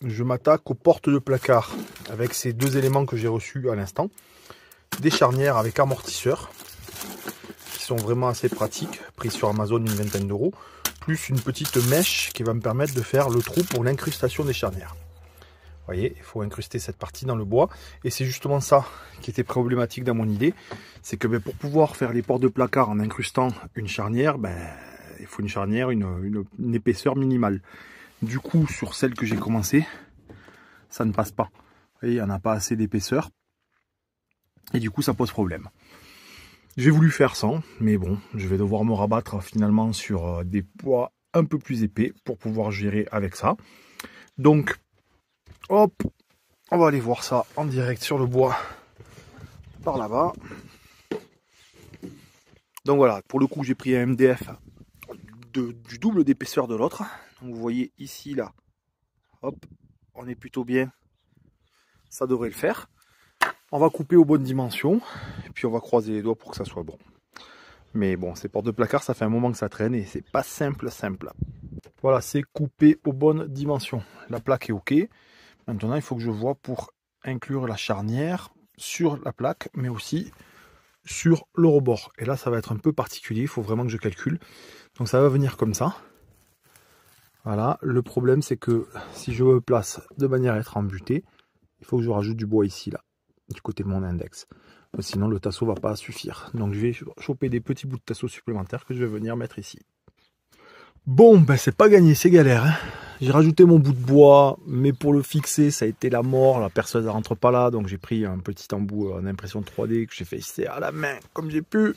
je m'attaque aux portes de placard avec ces deux éléments que j'ai reçus à l'instant. Des charnières avec amortisseur qui sont vraiment assez pratiques, pris sur Amazon une vingtaine d'euros, plus une petite mèche qui va me permettre de faire le trou pour l'incrustation des charnières. Vous voyez, il faut incruster cette partie dans le bois et c'est justement ça qui était problématique dans mon idée, c'est que pour pouvoir faire les portes de placard en incrustant une charnière, il faut une charnière, une épaisseur minimale. Du coup, sur celle que j'ai commencé, ça ne passe pas. Vous voyez, il n'y en a pas assez d'épaisseur. Et du coup, ça pose problème. J'ai voulu faire sans, mais bon, je vais devoir me rabattre finalement sur des poids un peu plus épais pour pouvoir gérer avec ça. Donc, hop, on va aller voir ça en direct sur le bois, par là-bas. Donc voilà, pour le coup, j'ai pris un MDF du double d'épaisseur de l'autre. Donc vous voyez ici, là, hop, on est plutôt bien. Ça devrait le faire. On va couper aux bonnes dimensions. Et puis on va croiser les doigts pour que ça soit bon. Mais bon, ces portes de placard, ça fait un moment que ça traîne et c'est pas simple. Voilà, c'est coupé aux bonnes dimensions. La plaque est OK. Maintenant, il faut que je vois pour inclure la charnière sur la plaque, mais aussi sur le rebord. Et là, ça va être un peu particulier. Il faut vraiment que je calcule. Donc ça va venir comme ça. Voilà, le problème c'est que si je me place de manière à être embuté, il faut que je rajoute du bois ici, là, du côté de mon index. Sinon le tasseau va pas suffire. Donc je vais choper des petits bouts de tasseau supplémentaires que je vais venir mettre ici. Bon, c'est pas gagné, c'est galère. Hein. J'ai rajouté mon bout de bois, mais pour le fixer, ça a été la mort. La perceuse ne rentre pas là, donc j'ai pris un petit embout en impression 3D que j'ai fait ici à la main, comme j'ai pu.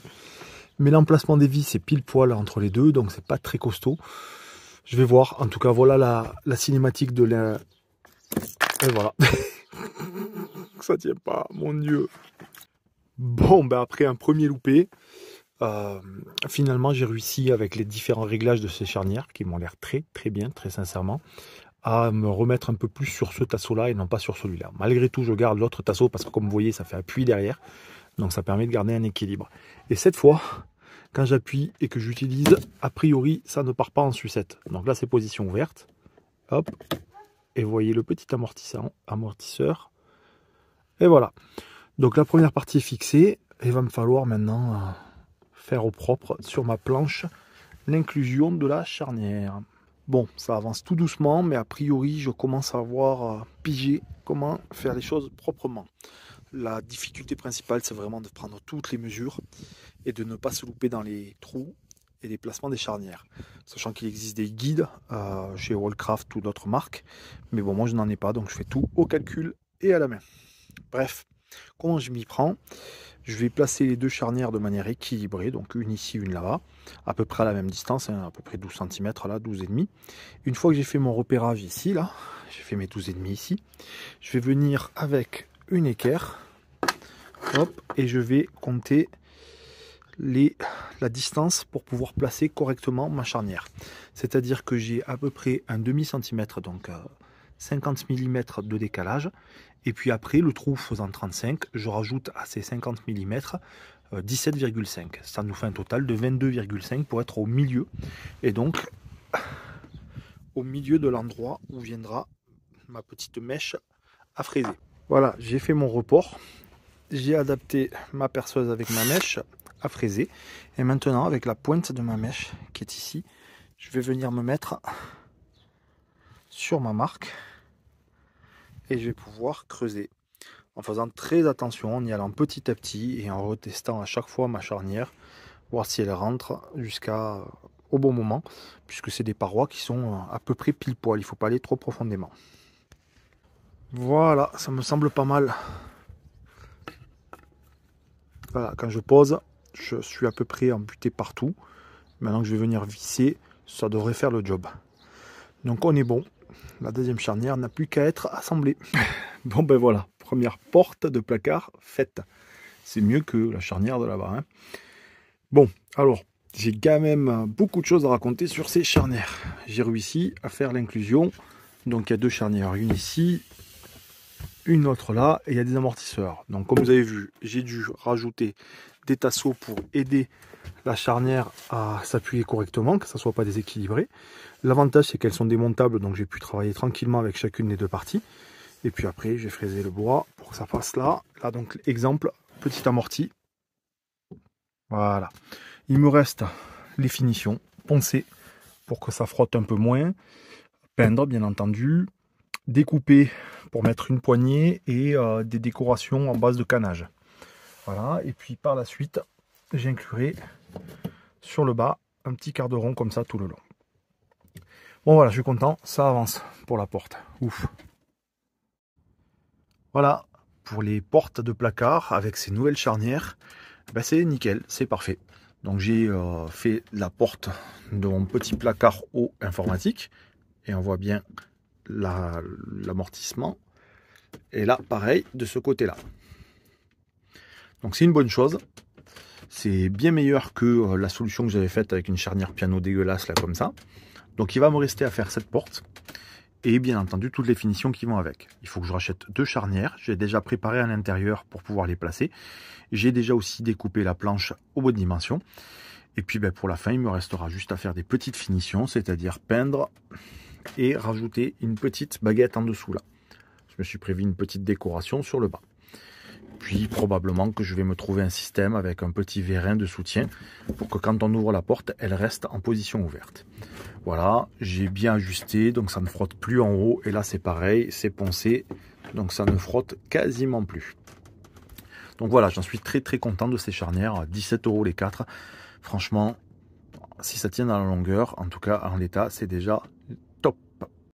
Mais l'emplacement des vis, c'est pile poil entre les deux, donc c'est pas très costaud. Je vais voir. En tout cas, voilà la cinématique de la... Et voilà. Ça tient pas, mon Dieu. Bon, après un premier loupé, finalement, j'ai réussi avec les différents réglages de ces charnières, qui m'ont l'air très bien, très sincèrement, à me remettre un peu plus sur ce tasseau-là et non pas sur celui-là. Malgré tout, je garde l'autre tasseau parce que comme vous voyez, ça fait appui derrière. Donc ça permet de garder un équilibre. Et cette fois... Quand j'appuie et que j'utilise, a priori, ça ne part pas en sucette. Donc là, c'est position ouverte. Hop. Et vous voyez le petit amortisseur. Et voilà. Donc la première partie est fixée. Il va me falloir maintenant faire au propre sur ma planche l'inclusion de la charnière. Bon, ça avance tout doucement, mais a priori, je commence à voir piger comment faire les choses proprement. La difficulté principale, c'est vraiment de prendre toutes les mesures et de ne pas se louper dans les trous et les placements des charnières. Sachant qu'il existe des guides chez Wallcraft ou d'autres marques. Mais bon, moi je n'en ai pas, donc je fais tout au calcul et à la main. Bref, comment je m'y prends? Je vais placer les deux charnières de manière équilibrée, donc une ici, une là-bas, à peu près à la même distance, hein, à peu près 12 cm là, 12,5. Une fois que j'ai fait mon repérage ici, là, j'ai fait mes 12,5 ici, je vais venir avec une équerre, hop, et je vais compter la distance pour pouvoir placer correctement ma charnière. C'est-à-dire que j'ai à peu près un demi-centimètre, donc 50 mm de décalage. Et puis après, le trou faisant 35, je rajoute à ces 50 mm 17,5. Ça nous fait un total de 22,5 pour être au milieu. Et donc, au milieu de l'endroit où viendra ma petite mèche à fraiser. Voilà, j'ai fait mon report. J'ai adapté ma perceuse avec ma mèche à fraiser. Et maintenant, avec la pointe de ma mèche qui est ici, je vais venir me mettre sur ma marque et je vais pouvoir creuser en faisant très attention, en y allant petit à petit et en retestant à chaque fois ma charnière, voir si elle rentre au bon moment, puisque c'est des parois qui sont à peu près pile poil, il ne faut pas aller trop profondément. Voilà, ça me semble pas mal. Voilà, quand je pose, je suis à peu près embuté partout. Maintenant que je vais venir visser, ça devrait faire le job. Donc on est bon. La deuxième charnière n'a plus qu'à être assemblée. Bon ben voilà, première porte de placard faite. C'est mieux que la charnière de là-bas. Hein. Bon, alors, j'ai quand même beaucoup de choses à raconter sur ces charnières. J'ai réussi à faire l'inclusion. Donc il y a deux charnières, une ici, une autre là, et il y a des amortisseurs. Donc comme vous avez vu, j'ai dû rajouter des tasseaux pour aider la charnière à s'appuyer correctement, que ça ne soit pas déséquilibré. L'avantage, c'est qu'elles sont démontables, donc j'ai pu travailler tranquillement avec chacune des deux parties. Et puis après, j'ai fraisé le bois pour que ça passe là. Là, donc, exemple, petit amorti. Voilà. Il me reste les finitions, poncer pour que ça frotte un peu moins, peindre, bien entendu, découper pour mettre une poignée et des décorations en base de canage. Voilà. Et puis par la suite, j'inclurai sur le bas un petit quart de rond comme ça tout le long. Bon voilà, je suis content, ça avance pour la porte. Ouf. Voilà, pour les portes de placard avec ces nouvelles charnières, ben c'est nickel, c'est parfait. Donc j'ai fait la porte de mon petit placard haut informatique et on voit bien l'amortissement. Et là, pareil, de ce côté-là. Donc c'est une bonne chose. C'est bien meilleur que la solution que j'avais faite avec une charnière piano dégueulasse là comme ça. Donc il va me rester à faire cette porte et bien entendu toutes les finitions qui vont avec. Il faut que je rachète 2 charnières. J'ai déjà préparé à l'intérieur pour pouvoir les placer. J'ai déjà aussi découpé la planche aux bonnes dimensions. Et puis pour la fin, il me restera juste à faire des petites finitions, c'est-à-dire peindre et rajouter une petite baguette en dessous là. Je me suis prévu une petite décoration sur le bas. Puis probablement que je vais me trouver un système avec un petit vérin de soutien pour que quand on ouvre la porte, elle reste en position ouverte. Voilà, j'ai bien ajusté, donc ça ne frotte plus en haut. Et là c'est pareil, c'est poncé, donc ça ne frotte quasiment plus. Donc voilà, j'en suis très content de ces charnières, 17 € les 4. Franchement, si ça tient dans la longueur, en tout cas en l'état, c'est déjà